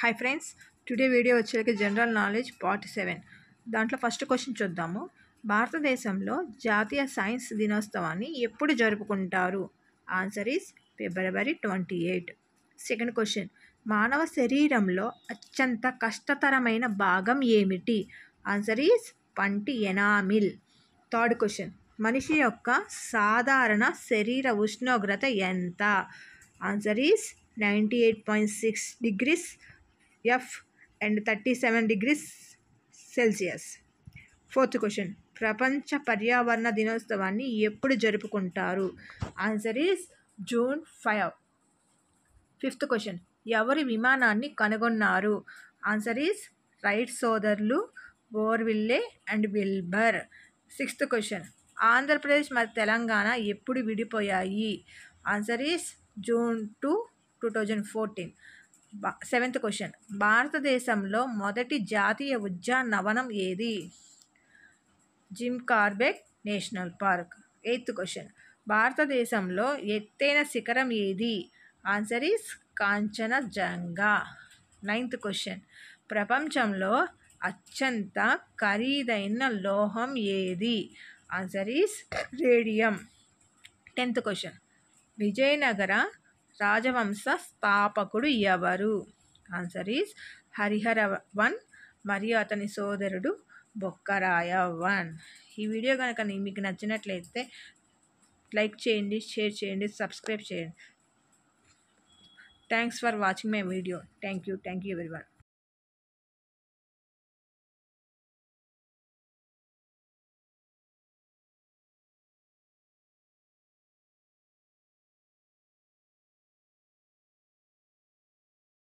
Hi friends, today video వచ్చేకి general knowledge part 7. దాంట్లో first question చూద్దాము. భారతదేశంలో జాతీయ సైన్స్ దినోత్సవాన్ని ఎప్పుడు జరుపుకుంటారు? Answer is February 28. Second question, మానవ శరీరంలో అత్యంత కష్టతరమైన భాగం ఏమిటి? ఆన్సర్ ఈస్ పంటి ఎనామిల్. థర్డ్ క్వశ్చన్, మనిషి యొక్క సాధారణ శరీర ఉష్ణోగ్రత ఎంత? Answer is 98.6 degrees F and 37 degrees Celsius. Fourth question, ప్రపంచ పర్యావరణ దినోత్సవాన్ని ఎప్పుడు జరుపుకుంటారు? Answer is June 5. Fifth question, ఎవరి విమానాన్ని కనుగొన్నారు? ఆన్సర్ ఈస్ రైట్ సోదరులు Orville and Wilbur. Sixth question, Andhra Pradesh మరియు తెలంగాణ ఎప్పుడు విడిపోయాయి? Answer is June 2, 2014. Seventh question, భారతదేశంలో మొదటి జాతీయ ఉద్యానవనం ఏది? Jim Corbett national park. Eighth question, భారతదేశంలో ఎత్తైన శిఖరం ఏది? Answer is Kanchenjunga. Ninth question, ప్రపంచంలో అత్యంత ఖరీదైన లోహం ఏది? Answer is radium. Tenth question, Vijayanagara రాజవంశ స్థాపకుడు ఎవరు? ఆన్సర్ ఈస్ హరిహరవన్ మరియు అతని సోదరుడు బొక్కరాయవన్. ఈ వీడియో కనుక మీకు నచ్చినట్లయితే లైక్ చేయండి, షేర్ చేయండి, సబ్స్క్రైబ్ చేయండి. Thanks for watching my video. Thank you everyone.